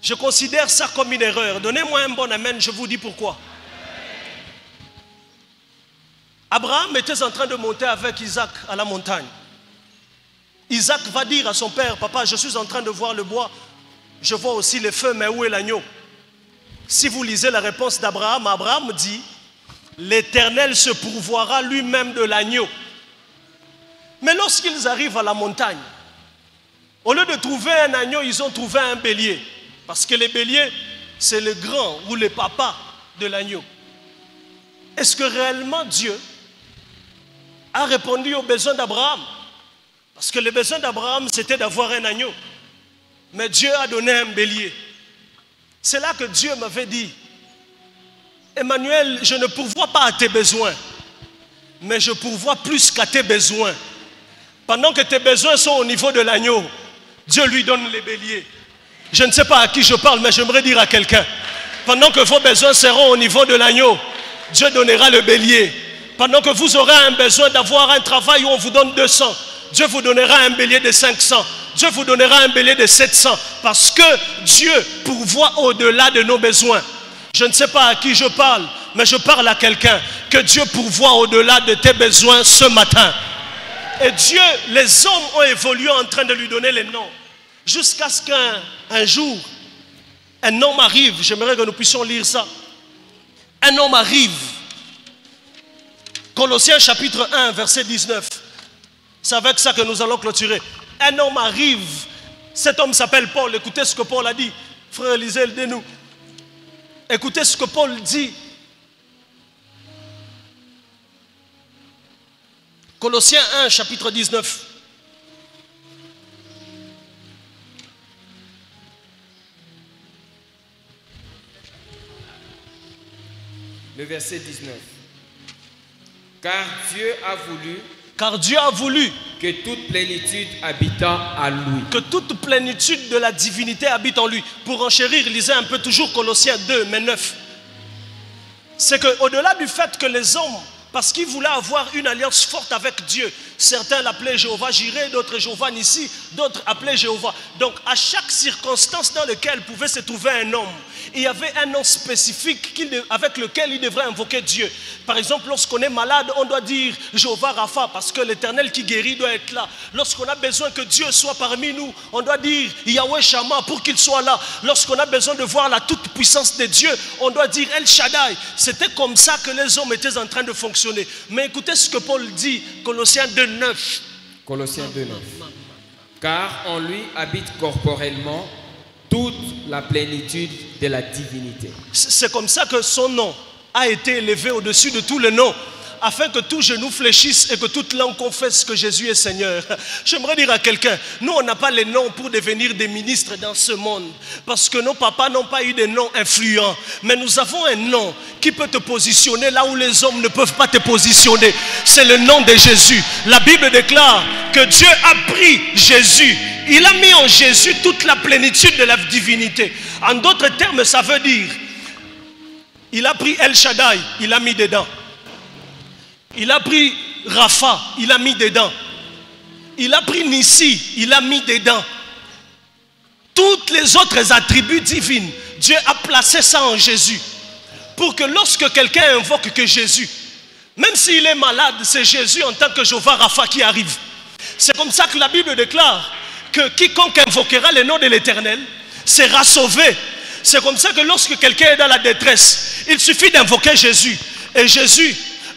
Je considère ça comme une erreur. Donnez-moi un bon amen, je vous dis pourquoi. Abraham était en train de monter avec Isaac à la montagne. Isaac va dire à son père, papa, je suis en train de voir le bois, je vois aussi les feux, mais où est l'agneau? Si vous lisez la réponse d'Abraham, Abraham dit, l'Éternel se pourvoira lui-même de l'agneau. Mais lorsqu'ils arrivent à la montagne, au lieu de trouver un agneau, ils ont trouvé un bélier. Parce que les béliers, c'est le grand ou le papa de l'agneau. Est-ce que réellement Dieu a répondu aux besoins d'Abraham? Parce que le besoin d'Abraham, c'était d'avoir un agneau. Mais Dieu a donné un bélier. C'est là que Dieu m'avait dit, Emmanuel, je ne pourvois pas à tes besoins, mais je pourvois plus qu'à tes besoins. Pendant que tes besoins sont au niveau de l'agneau, Dieu lui donne les béliers. Je ne sais pas à qui je parle, mais j'aimerais dire à quelqu'un, pendant que vos besoins seront au niveau de l'agneau, Dieu donnera le bélier. Pendant que vous aurez un besoin d'avoir un travail où on vous donne 200, Dieu vous donnera un bélier de 500. Dieu vous donnera un bélier de 700. Parce que Dieu pourvoit au-delà de nos besoins. Je ne sais pas à qui je parle, mais je parle à quelqu'un. Que Dieu pourvoit au-delà de tes besoins ce matin. Et Dieu, les hommes ont évolué en train de lui donner les noms. Jusqu'à ce qu'un jour, un homme arrive. J'aimerais que nous puissions lire ça. Un homme arrive. Colossiens chapitre 1, verset 19. C'est avec ça que nous allons clôturer. Un homme arrive. Cet homme s'appelle Paul. Écoutez ce que Paul a dit. Frère Élisée, aidez-nous. Écoutez ce que Paul dit. Colossiens 1, chapitre 19. Le verset 19. Car Dieu a voulu que toute plénitude habitant à lui. Que toute plénitude de la divinité habite en lui. Pour enchérir, lisez un peu toujours Colossiens 2, mais 9. C'est qu'au-delà du fait que les hommes, parce qu'ils voulaient avoir une alliance forte avec Dieu, certains l'appelaient Jéhovah Jireh, d'autres Jéhovah Nissi, d'autres appelaient Jéhovah. Donc à chaque circonstance dans laquelle pouvait se trouver un homme, il y avait un nom spécifique avec lequel il devrait invoquer Dieu. Par exemple, lorsqu'on est malade, on doit dire Jéhovah Rapha, parce que l'Éternel qui guérit doit être là. Lorsqu'on a besoin que Dieu soit parmi nous, on doit dire Yahweh Shammah pour qu'il soit là. Lorsqu'on a besoin de voir la toute-puissance de Dieu, on doit dire El Shaddai. C'était comme ça que les hommes étaient en train de fonctionner. Mais écoutez ce que Paul dit, Colossiens 2:9. Colossiens 2:9. Car en lui habite corporellement toute la plénitude de la divinité. C'est comme ça que son nom a été élevé au-dessus de tous les noms, afin que tout genou fléchisse et que toute langue confesse que Jésus est Seigneur. J'aimerais dire à quelqu'un, nous on n'a pas les noms pour devenir des ministres dans ce monde, parce que nos papas n'ont pas eu des noms influents, mais nous avons un nom qui peut te positionner là où les hommes ne peuvent pas te positionner. C'est le nom de Jésus. La Bible déclare que Dieu a pris Jésus, il a mis en Jésus toute la plénitude de la divinité. En d'autres termes, ça veut dire, il a pris El Shaddai, il a mis dedans. Il a pris Rapha, il a mis dedans. Il a pris Nissi, il a mis dedans. Toutes les autres attributs divins, Dieu a placé ça en Jésus. Pour que lorsque quelqu'un invoque que Jésus, même s'il est malade, c'est Jésus en tant que Jéhovah Rapha qui arrive. C'est comme ça que la Bible déclare que quiconque invoquera le nom de l'Éternel sera sauvé. C'est comme ça que lorsque quelqu'un est dans la détresse, il suffit d'invoquer Jésus. Et Jésus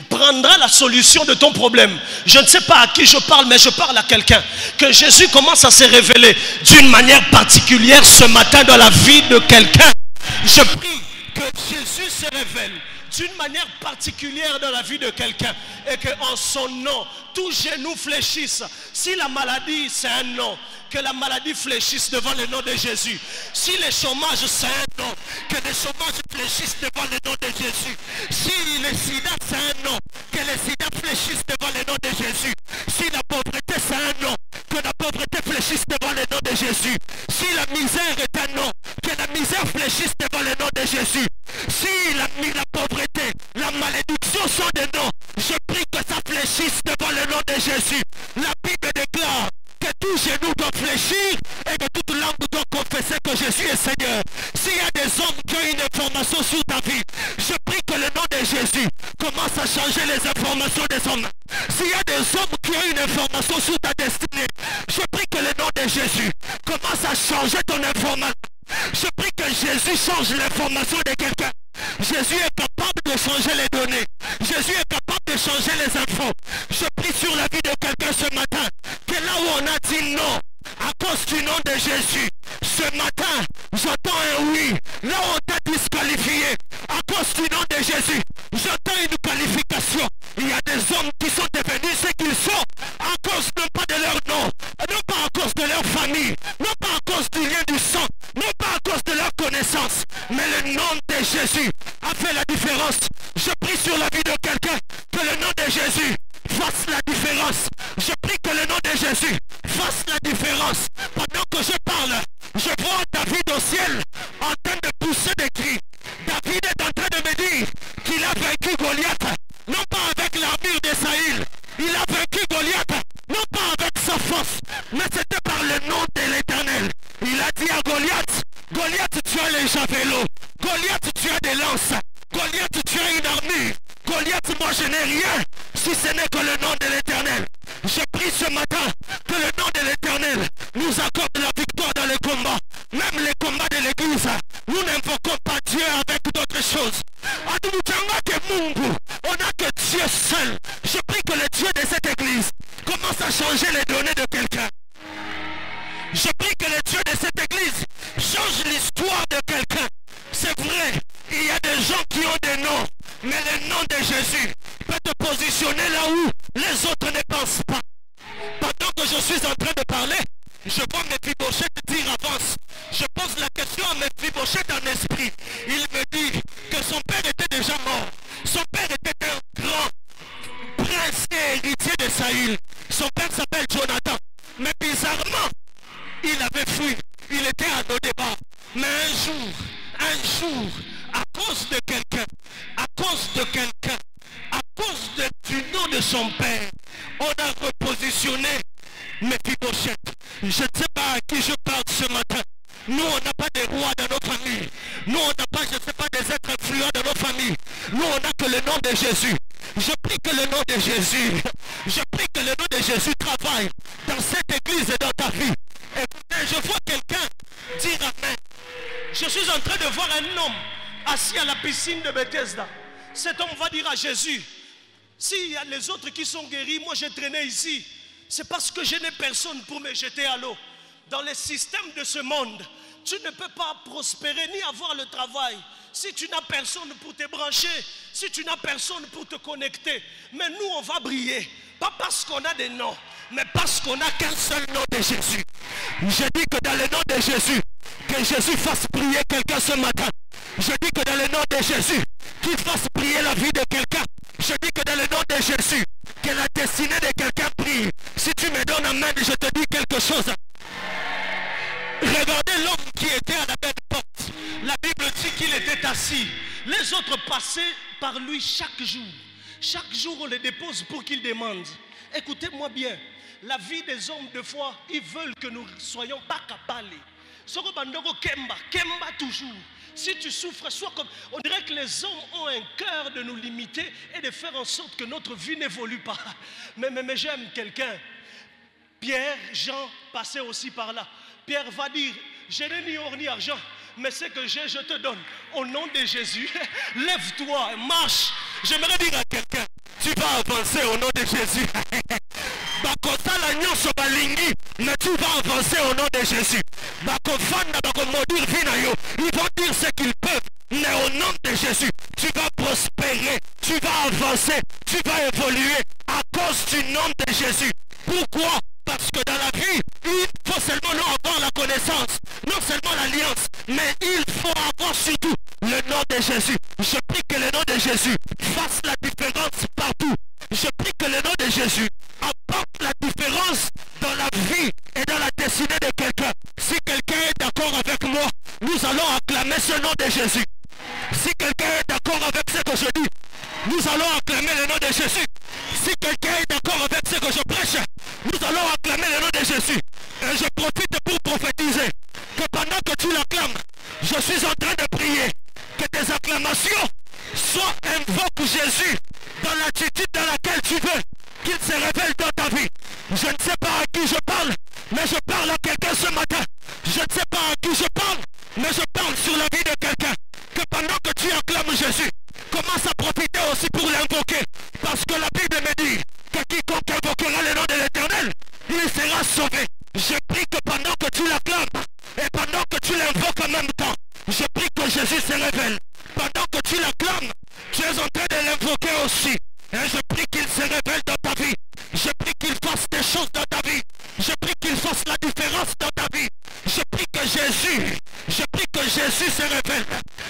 prendra la solution de ton problème. Je ne sais pas à qui je parle, mais je parle à quelqu'un. Que Jésus commence à se révéler d'une manière particulière ce matin dans la vie de quelqu'un. Je prie que Jésus se révèle d'une manière particulière dans la vie de quelqu'un et qu'en son nom, tout genou fléchisse. Si la maladie, c'est un nom, que la maladie fléchisse devant le nom de Jésus. Si le chômage, c'est un nom, que le chômage fléchisse devant le nom de Jésus. Si le sida, c'est un nom, que le sida fléchisse devant le nom de Jésus. Si la pauvreté, c'est un nom, que la pauvreté fléchisse devant le nom de Jésus. Si la misère est un nom, que la misère fléchisse devant le nom de Jésus. Si la pauvreté, la malédiction sont des noms, je prie que ça fléchisse devant le nom de Jésus. La Bible déclare que tout genou doit fléchir et que toute langue doit confesser que Jésus est Seigneur. S'il y a des hommes qui ont une information sur ta vie, je prie que le nom de Jésus commence à changer les informations des hommes. S'il y a des hommes qui ont une information sur ta destinée, je prie que le nom de Jésus commence à changer ton information. Je prie que Jésus change l'information de quelqu'un. Jésus est capable de changer les données. Jésus est capable de changer les infos. Je prie sur la vie de quelqu'un ce matin, que là où on a dit non, à cause du nom de Jésus, ce matin, j'entends un oui. Là où on t'a disqualifié, à cause du nom de Jésus, j'entends une qualification. Il y a des hommes qui sont devenus ce qu'ils sont à cause non pas de leur nom, non pas à cause de leur famille, non pas à cause du lien du sang, non pas à cause de leur connaissance, mais le nom de Jésus a fait la différence. Je prie sur la vie de quelqu'un que le nom de Jésus fasse la différence. Je prie que le nom de Jésus fasse la différence. Pendant que je parle, je vois David au ciel en train de pousser des cris. David est en train de me dire qu'il a vaincu Goliath, non pas avec l'armure de Saïl. Il a vaincu Goliath, non pas avec sa force, mais c'était par le nom de l'Éternel. Il a dit à Goliath, Goliath, tu as les javelots. Goliath, tu as des lances. Goliath, tu as une armure. Goliath, moi je n'ai rien, si ce n'est que le nom de l'Éternel. Je prie ce matin que le nom de l'Éternel nous accorde la victoire dans les combats. Même les combats de l'église, nous n'invoquons pas Dieu avec d'autres choses. On n'a que Dieu seul. Je prie que le Dieu de cette église commence à changer les données de quelqu'un. Je prie que le Dieu de cette église change l'histoire de quelqu'un. C'est vrai, il y a des gens qui ont des noms, mais le nom de Jésus peut te positionner là où les autres ne pensent pas. Pendant que je suis en train de parler, je vois Mephibosheth dire avance. Je pose la question à Mephibosheth en esprit. Il me dit que son père était déjà mort. Son père était un grand prince et héritier de Saïl. Son père s'appelle Jonathan. Mais bizarrement, il avait fui. Il était à nos débats. Mais un jour, à cause de quelqu'un, à cause du nom de son père, on a repositionné Mephibosheth. Je ne sais pas à qui je parle ce matin, Nous, on n'a pas des rois dans nos familles. Nous, on n'a pas, je ne sais pas, des êtres influents dans nos familles. Nous, on n'a que le nom de Jésus. Je prie que le nom de Jésus, je prie que le nom de Jésus travaille dans cette église et dans ta vie. Écoutez, je vois quelqu'un dire amen. Je suis en train de voir un homme assis à la piscine de Bethesda. Cet homme va dire à Jésus, s'il y a les autres qui sont guéris, moi j'ai traîné ici. C'est parce que je n'ai personne pour me jeter à l'eau. Dans les systèmes de ce monde, tu ne peux pas prospérer ni avoir le travail si tu n'as personne pour te brancher, si tu n'as personne pour te connecter. Mais nous, on va briller. Pas parce qu'on a des noms, mais parce qu'on n'a qu'un seul nom de Jésus. Je dis que dans le nom de Jésus, que Jésus fasse briller quelqu'un ce matin. Je dis que dans le nom de Jésus, qu'il fasse briller la vie de quelqu'un. Je dis que dans le nom de Jésus, que la destinée de quelqu'un brille. Si tu me donnes un main, je te dis quelque chose. Regardez l'homme qui était à la belle porte. La Bible dit qu'il était assis. Les autres passaient par lui chaque jour. Chaque jour, on les dépose pour qu'ils demandent. Écoutez-moi bien. La vie des hommes, de foi, ils veulent que nous soyons pas capables. Soko bandoko kemba, kemba toujours. Si tu souffres, sois comme... On dirait que les hommes ont un cœur de nous limiter et de faire en sorte que notre vie n'évolue pas. Mais j'aime quelqu'un. Pierre, Jean passaient aussi par là. Pierre va dire, je n'ai ni or ni argent, mais ce que j'ai, je te donne. Au nom de Jésus, lève-toi, marche. J'aimerais dire à quelqu'un, tu vas avancer au nom de Jésus. Mais tu vas avancer au nom de Jésus. Ils vont dire ce qu'ils peuvent. Mais au nom de Jésus, tu vas prospérer, tu vas avancer, tu vas évoluer à cause du nom de Jésus. Pourquoi? Parce que dans la vie, il faut seulement non avoir la connaissance, non seulement l'alliance, mais il faut avoir surtout le nom de Jésus. Je prie que le nom de Jésus fasse la différence partout. Je prie que le nom de Jésus apporte la différence dans la vie et dans la destinée de quelqu'un. Si quelqu'un est d'accord avec moi, nous allons acclamer ce nom de Jésus. Si quelqu'un est d'accord avec ce que je dis, nous allons acclamer le nom de Jésus. Si quelqu'un est d'accord avec ce que je prêche, nous allons acclamer le nom de Jésus. Et je profite pour prophétiser que pendant que tu l'acclames, je suis en train de prier que tes acclamations soient invoquent Jésus dans l'attitude dans laquelle tu veux qu'il se révèle dans ta vie. Je ne sais pas à qui je parle, mais je parle à quelqu'un ce matin. Je ne sais pas à qui je parle, mais je parle sur la vie de quelqu'un. Que pendant que tu acclames Jésus, commence à profiter aussi pour l'invoquer. Parce que la Bible me dit que quiconque invoquera le nom de l'Éternel, il sera sauvé. Je prie que pendant que tu l'acclames et pendant que tu l'invoques en même temps, je prie que Jésus se révèle. Pendant que tu l'acclames, tu es en train de l'invoquer aussi. Et je prie qu'il se révèle dans ta vie. Je prie qu'il fasse des choses dans ta vie. Je prie qu'il fasse la différence dans ta vie. Je prie que Jésus se révèle.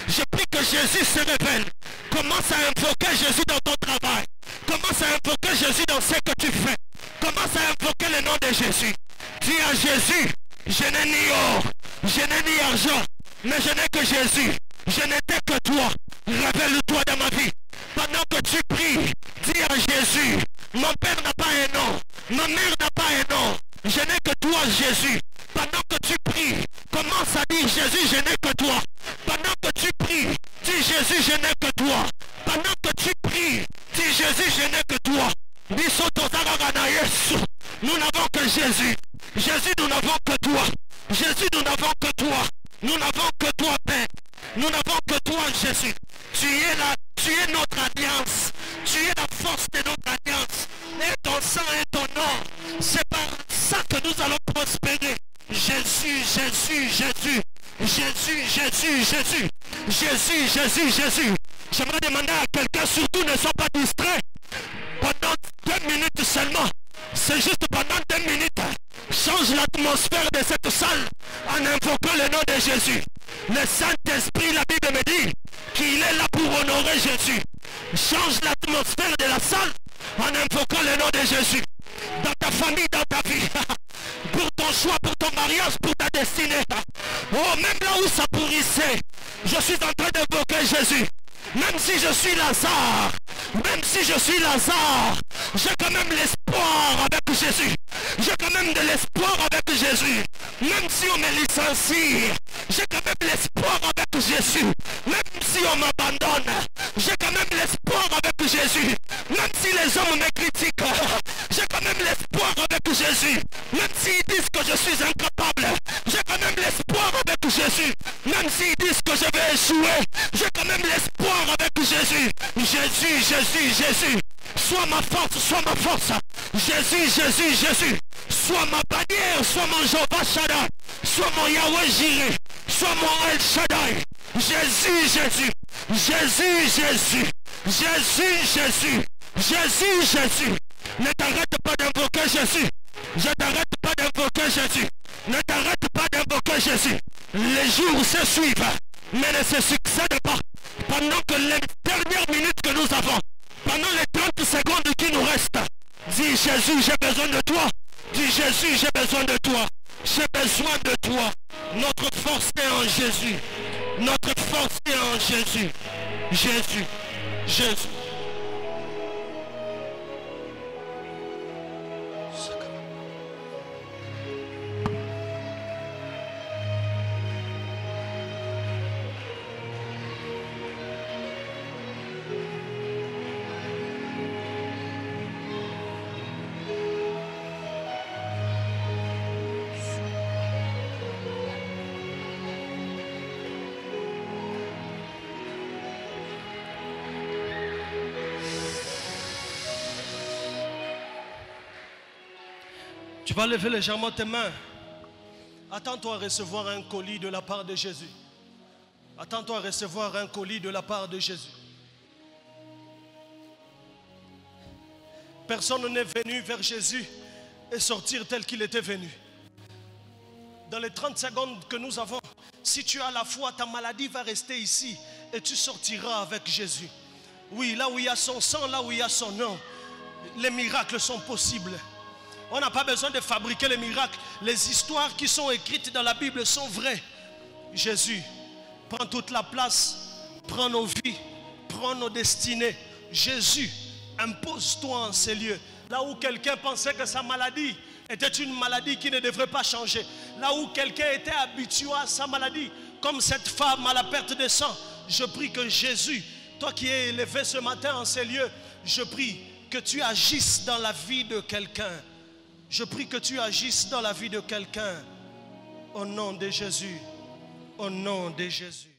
Je prie que Jésus se révèle. Commence à invoquer Jésus dans ton travail. Commence à invoquer Jésus dans ce que tu fais. Commence à invoquer le nom de Jésus. Dis à Jésus, je n'ai ni or, je n'ai ni argent, mais je n'ai que Jésus. Je n'étais que toi. Révèle-toi dans ma vie. Pendant que tu pries, dis à Jésus, mon père n'a pas un nom, ma mère n'a pas un nom. Je n'ai que toi, Jésus. Pendant que tu pries, commence à dire Jésus, je n'ai que toi. Pendant que tu pries, dis Jésus, je n'ai que toi. Pendant que tu pries, dis Jésus, je n'ai que toi. Nous n'avons que Jésus. Jésus, nous n'avons que toi. Jésus, nous n'avons que toi. Nous n'avons que toi, Père. Nous n'avons que toi, Jésus. Tu es là, tu es notre alliance. Tu es la force de notre alliance. Et ton sang et ton nom. C'est par ça que nous allons prospérer. Jésus, Jésus, Jésus. Jésus, Jésus, Jésus. Jésus, Jésus, Jésus. J'aimerais demander à quelqu'un, surtout ne sois pas distrait. Pendant 2 minutes seulement. C'est juste pendant 2 minutes. Change l'atmosphère de cette salle en invoquant le nom de Jésus. Le Saint-Esprit, la Bible me dit qu'il est là pour honorer Jésus. Change l'atmosphère de la salle en invoquant le nom de Jésus. Dans ta famille, dans ta vie. Pour ton choix, pour ton mariage, pour ta destinée. Oh, même là où ça pourrissait, je suis en train d'invoquer Jésus. Même si je suis Lazare, j'ai quand même l'espoir avec Jésus. J'ai quand même de l'espoir avec Jésus. Même si on me licencie, j'ai quand même l'espoir avec Jésus. Même si on m'abandonne, j'ai quand même l'espoir avec Jésus. Même si les hommes me critiquent, j'ai quand même l'espoir avec Jésus. Même s'ils disent que je suis incapable, j'ai quand même l'espoir avec Jésus. Même s'ils disent que je vais échouer, j'ai quand même l'espoir avec Jésus. Jésus, Jésus, Jésus. Sois ma force, sois ma force. Jésus, Jésus, Jésus. Sois ma bannière, sois mon Jehovah Shaddai. Sois mon Yahweh Jireh. Sois mon El Shaddai. Jésus, Jésus. Jésus, Jésus. Jésus, Jésus. Jésus, Jésus. Ne t'arrête pas d'invoquer Jésus. Je t'arrête pas d'invoquer Jésus. Ne t'arrête pas d'invoquer Jésus. Les jours se suivent, mais ne se succèdent pas. Pendant que les dernières minutes que nous avons, pendant les 30 secondes qui nous restent, dis Jésus, j'ai besoin de toi. Dis Jésus, j'ai besoin de toi. J'ai besoin de toi. Notre force est en Jésus. Notre force est en Jésus. Jésus. Jésus. Tu vas lever légèrement tes mains. Attends-toi à recevoir un colis de la part de Jésus. Attends-toi à recevoir un colis de la part de Jésus. Personne n'est venu vers Jésus et sortir tel qu'il était venu. Dans les 30 secondes que nous avons, si tu as la foi, ta maladie va rester ici et tu sortiras avec Jésus. Oui, là où il y a son sang, là où il y a son nom, les miracles sont possibles. On n'a pas besoin de fabriquer les miracles. Les histoires qui sont écrites dans la Bible sont vraies. Jésus, prends toute la place. Prends nos vies. Prends nos destinées. Jésus, impose-toi en ces lieux. Là où quelqu'un pensait que sa maladie était une maladie qui ne devrait pas changer. Là où quelqu'un était habitué à sa maladie, comme cette femme à la perte de sang. Je prie que Jésus, toi qui es élevé ce matin en ces lieux, je prie que tu agisses dans la vie de quelqu'un. Je prie que tu agisses dans la vie de quelqu'un. Au nom de Jésus. Au nom de Jésus.